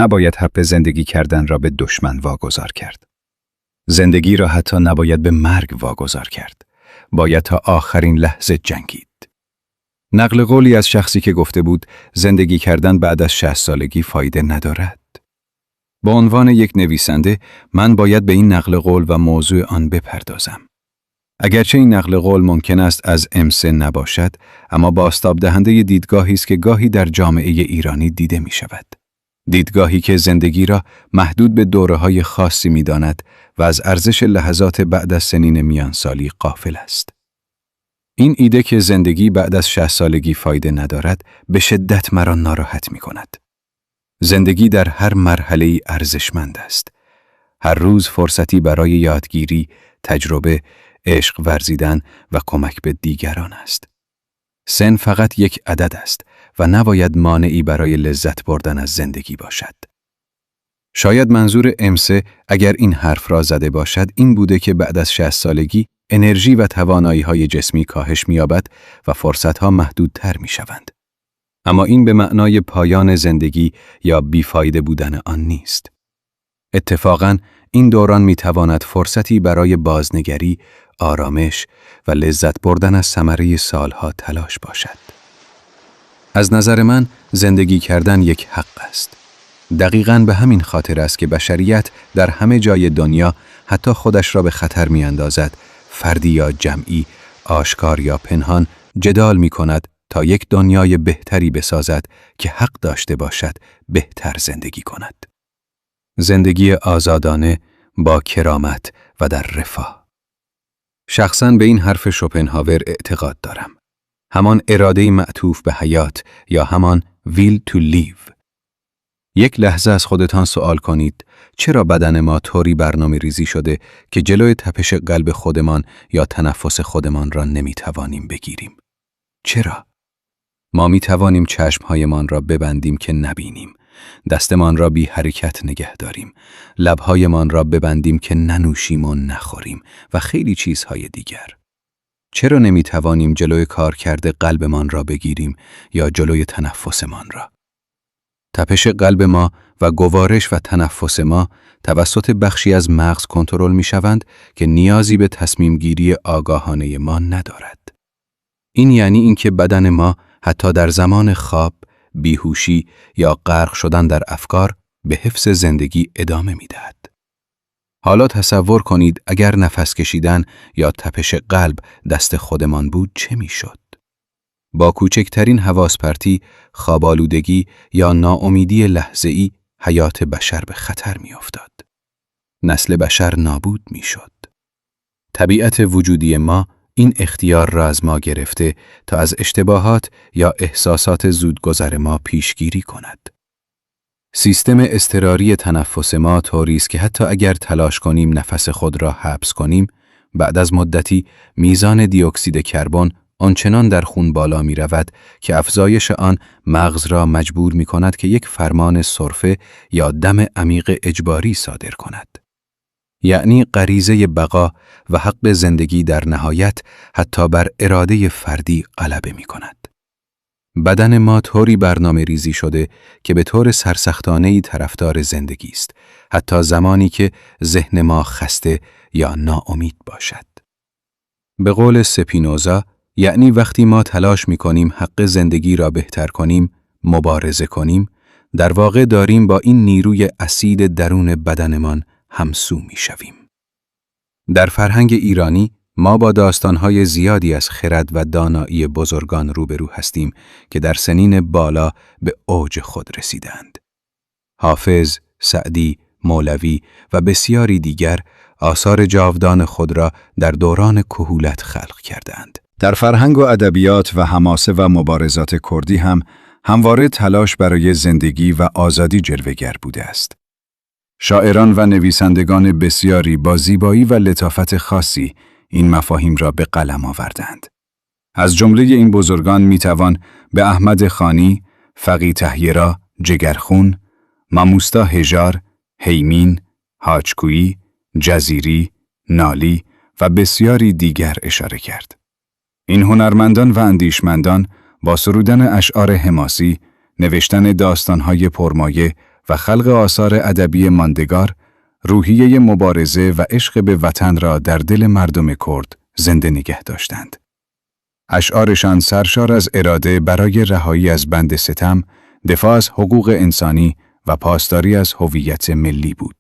نباید حق زندگی کردن را به دشمن واگذار کرد. زندگی را حتی نباید به مرگ واگذار کرد. باید تا آخرین لحظه جنگید. نقل قولی از شخصی که گفته بود زندگی کردن بعد از 60 سالگی فایده ندارد. با عنوان یک نویسنده من باید به این نقل قول و موضوع آن بپردازم. اگرچه این نقل قول ممکن است از امسه نباشد، اما بازتاب دهنده دیدگاهی است که گاهی در جامعه ایرانی دیده می شود. دیدگاهی که زندگی را محدود به دوره‌های خاصی می داند و از ارزش لحظات بعد از سنین میانسالی غافل است. این ایده که زندگی بعد از 60 سالگی فایده ندارد به شدت مرا ناراحت می کند. زندگی در هر مرحله‌ای ارزشمند است. هر روز فرصتی برای یادگیری، تجربه، عشق ورزیدن و کمک به دیگران است. سن فقط یک عدد است و نباید مانعی برای لذت بردن از زندگی باشد. شاید منظور امسه اگر این حرف را زده باشد این بوده که بعد از 60 سالگی انرژی و توانایی‌های جسمی کاهش می‌یابد و فرصت‌ها محدودتر می‌شوند. اما این به معنای پایان زندگی یا بیفایده بودن آن نیست. اتفاقاً این دوران می‌تواند فرصتی برای بازنگری، آرامش و لذت بردن از ثمره سالها تلاش باشد. از نظر من زندگی کردن یک حق است. دقیقاً به همین خاطر است که بشریت در همه جای دنیا حتی خودش را به خطر می‌اندازد، فردی یا جمعی، آشکار یا پنهان جدال می‌کند تا یک دنیای بهتری بسازد که حق داشته باشد بهتر زندگی کند. زندگی آزادانه با کرامت و در رفاه. شخصاً به این حرف شوپنهاور اعتقاد دارم. همان اراده معطوف به حیات یا همان will to live. یک لحظه از خودتان سوال کنید چرا بدن ما طوری برنامه ریزی شده که جلوی تپش قلب خودمان یا تنفس خودمان را نمیتوانیم بگیریم؟ چرا؟ ما میتوانیم چشمهایمان را ببندیم که نبینیم، دستمان را بی حرکت نگه داریم، لبهایمان را ببندیم که ننوشیم و نخوریم و خیلی چیزهای دیگر. چرا نمیتوانیم جلوی کارکرد قلبمان را بگیریم یا جلوی تنفسمان را؟ تپش قلب ما و گوارش و تنفس ما توسط بخشی از مغز کنترل میشوند که نیازی به تصمیم گیری آگاهانه ما ندارد. این یعنی اینکه بدن ما حتی در زمان خواب، بیهوشی یا غرق شدن در افکار به حفظ زندگی ادامه می‌دهد. حالا تصور کنید اگر نفس کشیدن یا تپش قلب دست خودمان بود چه می‌شد؟ با کوچکترین حواس پرتی، خواب‌آلودگی یا ناامیدی لحظه‌ای حیات بشر به خطر می‌افتاد. نسل بشر نابود می‌شد. طبیعت وجودی ما این اختیار را از ما گرفته تا از اشتباهات یا احساسات زودگذر ما پیشگیری کند. سیستم اضطراری تنفس ما طوری است که حتی اگر تلاش کنیم نفس خود را حبس کنیم، بعد از مدتی میزان دی اکسید کربن آنچنان در خون بالا می رود که افزایش آن مغز را مجبور می کند که یک فرمان سرفه یا دم عمیق اجباری صادر کند. یعنی غریزه بقا و حق زندگی در نهایت حتی بر اراده فردی غلبه می کند. بدن ما طوری برنامه ریزی شده که به طور سرسختانه‌ای طرفدار زندگی است، حتی زمانی که ذهن ما خسته یا ناامید باشد. به قول سپینوزا، یعنی وقتی ما تلاش می کنیم حق زندگی را بهتر کنیم، مبارزه کنیم، در واقع داریم با این نیروی اسید درون بدنمان همسو می شویم. در فرهنگ ایرانی ما با داستانهای زیادی از خرد و دانایی بزرگان روبرو هستیم که در سنین بالا به اوج خود رسیدند. حافظ، سعدی، مولوی و بسیاری دیگر آثار جاودان خود را در دوران کهولت خلق کردند. در فرهنگ و ادبیات و حماسه و مبارزات کردی هم همواره تلاش برای زندگی و آزادی جلوه‌گر بوده است. شاعران و نویسندگان بسیاری با زیبایی و لطافت خاصی این مفاهیم را به قلم آوردند. از جمله این بزرگان میتوان به احمد خانی، فقیه طهیرا، جگرخون، ماموستا هژار، هیمین، حاجکویی، جزیری، نالی و بسیاری دیگر اشاره کرد. این هنرمندان و اندیشمندان با سرودن اشعار حماسی، نوشتن داستان‌های پرمایه و خلق آثار ادبی ماندگار، روحیه مبارزه و عشق به وطن را در دل مردم کرد زنده نگه داشتند. اشعارشان سرشار از اراده برای رهایی از بند ستم، دفاع از حقوق انسانی و پاسداری از هویت ملی بود.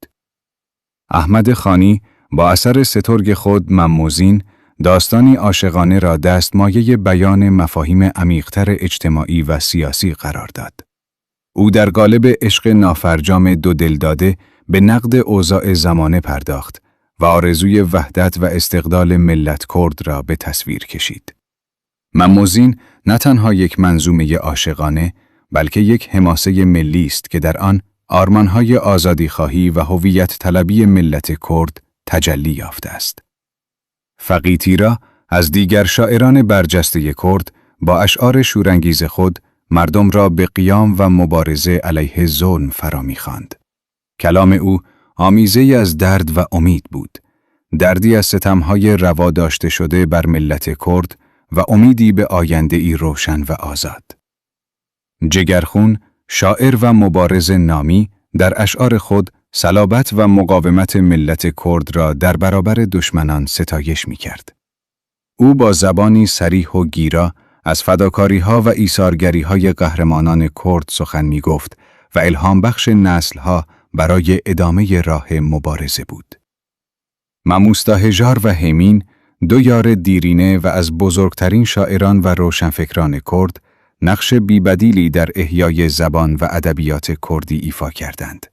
احمد خانی با اثر سترگ خود مموزین، داستانی عاشقانه را دستمایه بیان مفاهیم عمیق‌تر اجتماعی و سیاسی قرار داد. او در قالب عشق نافرجام دو دلداده به نقد اوضاع زمانه پرداخت و آرزوی وحدت و استقلال ملت کرد را به تصویر کشید. مموزین نه تنها یک منظومه عاشقانه، بلکه یک حماسه ملی است که در آن آرمان‌های آزادی‌خواهی و هویت طلبی ملت کرد تجلی یافته است. فقیه تیرا از دیگر شاعران برجسته کرد با اشعار شورانگیز خود مردم را به قیام و مبارزه علیه ظلم فرا می‌خواند. کلام او آمیزه‌ای از درد و امید بود، دردی از ستم‌های روا داشته شده بر ملت کرد و امیدی به آینده‌ای روشن و آزاد. جگرخون، شاعر و مبارز نامی، در اشعار خود صلابت و مقاومت ملت کرد را در برابر دشمنان ستایش می‌کرد. او با زبانی صریح و گیرا از فداکاری‌ها و ایثارگری‌های قهرمانان کرد سخن می‌گفت و الهام بخش نسل‌ها برای ادامه راه مبارزه بود. مموستاهژار و همین، دو یار دیرینه و از بزرگترین شاعران و روشنفکران کرد، نقش بی‌بدیلی در احیای زبان و ادبیات کردی ایفا کردند.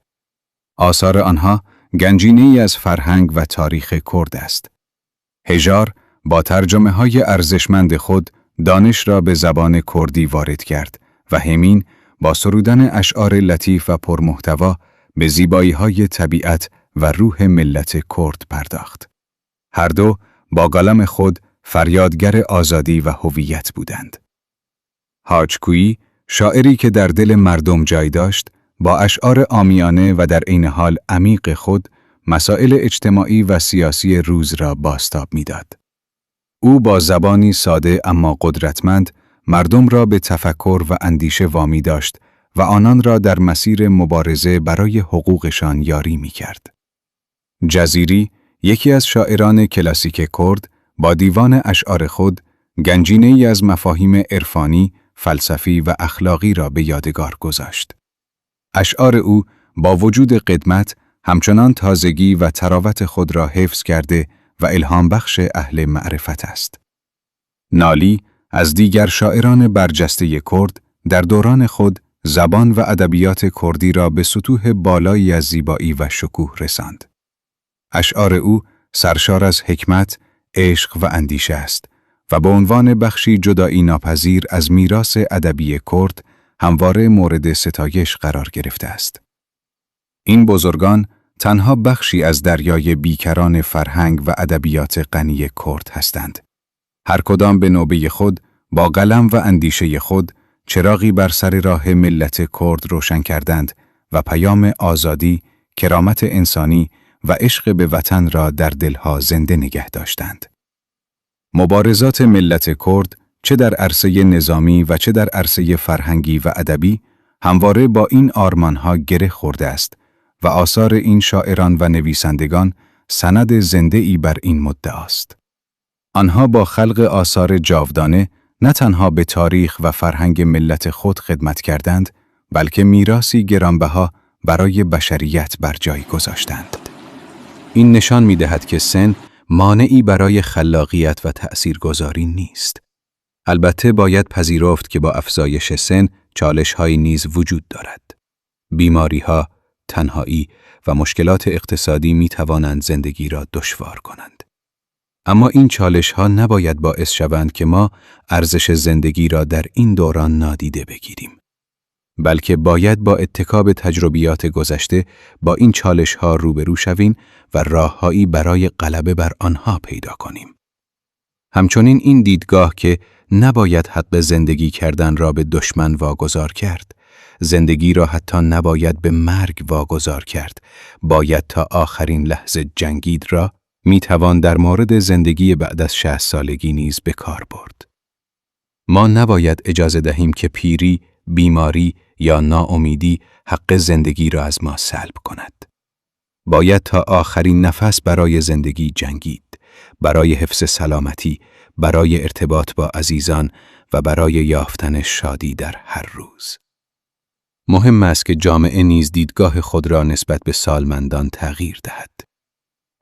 آثار آنها گنجینه‌ای از فرهنگ و تاریخ کرد است. هژار با ترجمه‌های ارزشمند خود دانش را به زبان کردی وارد کرد و همین با سرودن اشعار لطیف و پرمحتوا به زیبایی‌های طبیعت و روح ملت کرد پرداخت. هر دو با قلم خود فریادگر آزادی و هویت بودند. حاجکویی، شاعری که در دل مردم جای داشت، با اشعار عامیانه و در عین حال عمیق خود مسائل اجتماعی و سیاسی روز را بازتاب می‌داد. او با زبانی ساده اما قدرتمند مردم را به تفکر و اندیشه وامی داشت و آنان را در مسیر مبارزه برای حقوقشان یاری می‌کرد. جزیری، یکی از شاعران کلاسیک کرد، با دیوان اشعار خود گنجینه‌ای از مفاهیم عرفانی، فلسفی و اخلاقی را به یادگار گذاشت. اشعار او با وجود قدمت همچنان تازگی و تراوت خود را حفظ کرده و الهام بخش اهل معرفت است. نالی از دیگر شاعران برجسته کرد در دوران خود زبان و ادبیات کردی را به سطوح بالایی از زیبایی و شکوه رساند. اشعار او سرشار از حکمت، عشق و اندیشه است و به عنوان بخشی جدایی ناپذیر از میراث ادبی کرد همواره مورد ستایش قرار گرفته است. این بزرگان تنها بخشی از دریای بیکران فرهنگ و ادبیات غنی کرد هستند. هر کدام به نوبه خود با قلم و اندیشه خود چراغی بر سر راه ملت کرد روشن کردند و پیام آزادی، کرامت انسانی و عشق به وطن را در دلها زنده نگه داشتند. مبارزات ملت کرد چه در عرصه نظامی و چه در عرصه فرهنگی و ادبی همواره با این آرمانها گره خورده است و آثار این شاعران و نویسندگان سند زنده‌ای بر این مدعاست. آنها با خلق آثار جاودانه نه تنها به تاریخ و فرهنگ ملت خود خدمت کردند، بلکه میراثی گرانبها برای بشریت بر جای گذاشتند. این نشان می‌دهد که سن مانعی برای خلاقیت و تأثیرگذاری نیست. البته باید پذیرفت که با افزایش سن چالش‌هایی نیز وجود دارد. بیماری‌ها، تنهایی و مشکلات اقتصادی می‌توانند زندگی را دشوار کنند. اما این چالش‌ها نباید باعث شوند که ما ارزش زندگی را در این دوران نادیده بگیریم، بلکه باید با اتکا به تجربیات گذشته با این چالش‌ها روبرو شویم و راه‌هایی برای غلبه بر آنها پیدا کنیم. همچنین این دیدگاه که نباید حق زندگی کردن را به دشمن واگذار کرد، زندگی را حتی نباید به مرگ واگذار کرد، باید تا آخرین لحظه جنگید را میتوان در مورد زندگی بعد از 60 سالگی نیز به کار برد. ما نباید اجازه دهیم که پیری، بیماری یا ناامیدی حق زندگی را از ما سلب کند. باید تا آخرین نفس برای زندگی جنگید، برای حفظ سلامتی، برای ارتباط با عزیزان و برای یافتن شادی در هر روز. مهم است که جامعه نیز دیدگاه خود را نسبت به سالمندان تغییر دهد.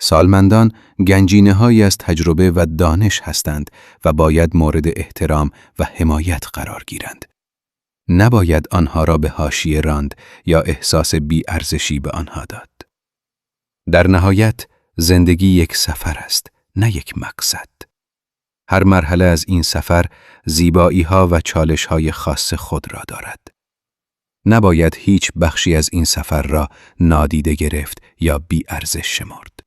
سالمندان گنجینه‌هایی از تجربه و دانش هستند و باید مورد احترام و حمایت قرار گیرند. نباید آنها را به حاشیه راند یا احساس بی‌ارزشی به آنها داد. در نهایت، زندگی یک سفر است، نه یک مقصد. هر مرحله از این سفر زیبایی‌ها و چالش‌های خاص خود را دارد. نباید هیچ بخشی از این سفر را نادیده گرفت یا بی‌ارزش شمرد.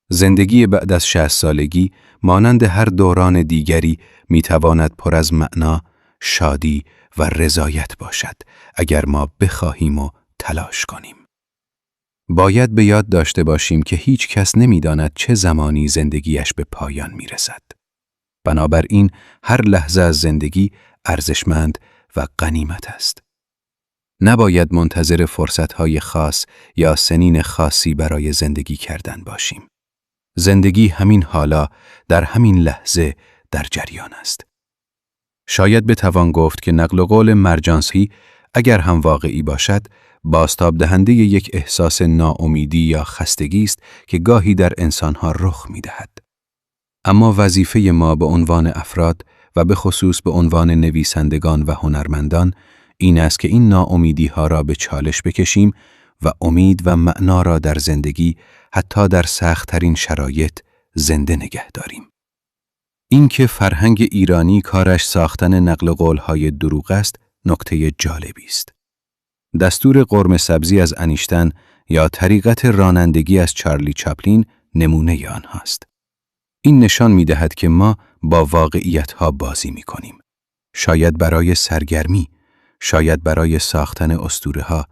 زندگی بعد از 60 سالگی مانند هر دوران دیگری میتواند پر از معنا، شادی و رضایت باشد اگر ما بخواهیم و تلاش کنیم. باید به یاد داشته باشیم که هیچ کس نمیداند چه زمانی زندگیش به پایان میرسد. بنابراین هر لحظه از زندگی ارزشمند و غنیمت است. نباید منتظر فرصت‌های خاص یا سنین خاصی برای زندگی کردن باشیم. زندگی همین حالا، در همین لحظه در جریان است. شاید بتوان گفت که نقل قول مرجانسی اگر هم واقعی باشد، بازتاب دهنده یک احساس ناامیدی یا خستگی است که گاهی در انسانها رخ می‌دهد. اما وظیفه ما به عنوان افراد و به خصوص به عنوان نویسندگان و هنرمندان این است که این ناامیدی‌ها را به چالش بکشیم و امید و معنا را در زندگی حتی در سخت‌ترین شرایط زنده نگه داریم. اینکه فرهنگ ایرانی کارش ساختن نقل قول‌های دروغ است، نکته جالبی است. دستور قرمه سبزی از انیشتن یا طریقت رانندگی از چارلی چاپلین نمونه آنهاست. این نشان می‌دهد که ما با واقعیت‌ها بازی می‌کنیم. شاید برای سرگرمی، شاید برای ساختن اسطوره‌ها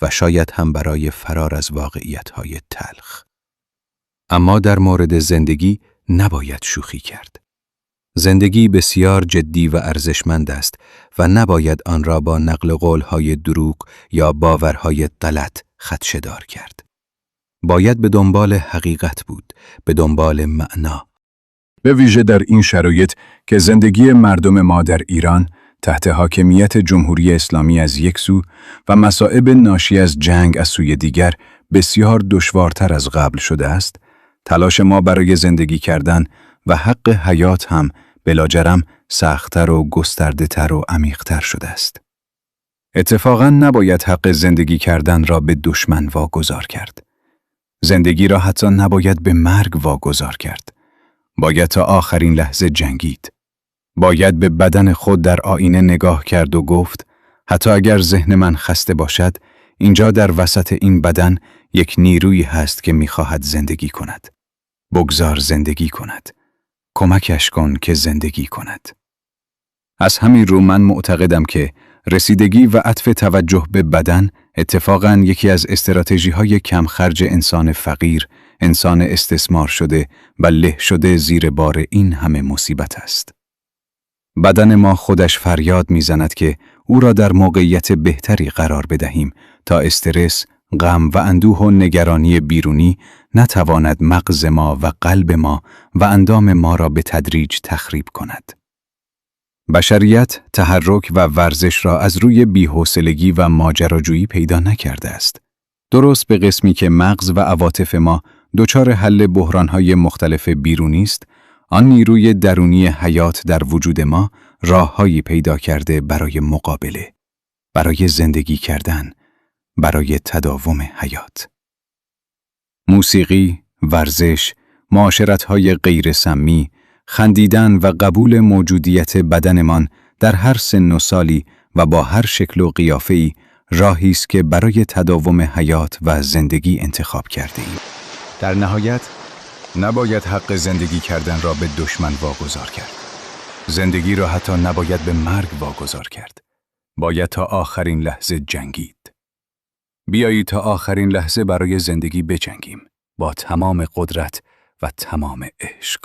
و شاید هم برای فرار از واقعیت‌های تلخ. اما در مورد زندگی نباید شوخی کرد. زندگی بسیار جدی و ارزشمند است و نباید آن را با نقل قول‌های دروغ یا باورهای غلط خدشه‌دار کرد. باید به دنبال حقیقت بود، به دنبال معنا. به ویژه در این شرایط که زندگی مردم ما در ایران تحت حاکمیت جمهوری اسلامی از یک سو و مصائب ناشی از جنگ از سوی دیگر بسیار دشوارتر از قبل شده است، تلاش ما برای زندگی کردن و حق حیات هم بلاجرم سخت‌تر و گسترده‌تر و عمیق‌تر شده است. اتفاقاً نباید حق زندگی کردن را به دشمن واگذار کرد. زندگی را حتی نباید به مرگ واگذار کرد. باید تا آخرین لحظه جنگید. باید به بدن خود در آینه نگاه کرد و گفت حتی اگر ذهن من خسته باشد، اینجا در وسط این بدن یک نیرویی هست که می‌خواهد زندگی کند. بگذار زندگی کند. کمکش کن که زندگی کند. از همین رو من معتقدم که رسیدگی و عطف توجه به بدن اتفاقاً یکی از استراتژی‌های کم خرج انسان فقیر، انسان استثمار شده و له شده زیر بار این همه مصیبت است. بدن ما خودش فریاد می‌زند که او را در موقعیت بهتری قرار بدهیم تا استرس، غم و اندوه و نگرانی بیرونی نتواند مغز ما و قلب ما و اندام ما را به تدریج تخریب کند. بشریت تحرک و ورزش را از روی بی‌حوصلگی و ماجراجویی پیدا نکرده است. درست به قسمی که مغز و عواطف ما دچار حل بحران‌های مختلف بیرونی است، آن نیروی درونی حیات در وجود ما راه‌هایی پیدا کرده برای مقابله، برای زندگی کردن، برای تداوم حیات. موسیقی، ورزش، معاشرت‌های غیر سمی، خندیدن و قبول موجودیت بدنمان در هر سن و سالی و با هر شکل و قیافه‌ای راهی است که برای تداوم حیات و زندگی انتخاب کرده‌ایم. در نهایت، نباید حق زندگی کردن را به دشمن واگذار کرد. زندگی را حتی نباید به مرگ واگذار کرد. باید تا آخرین لحظه جنگید. بیایید تا آخرین لحظه برای زندگی بجنگیم با تمام قدرت و تمام عشق.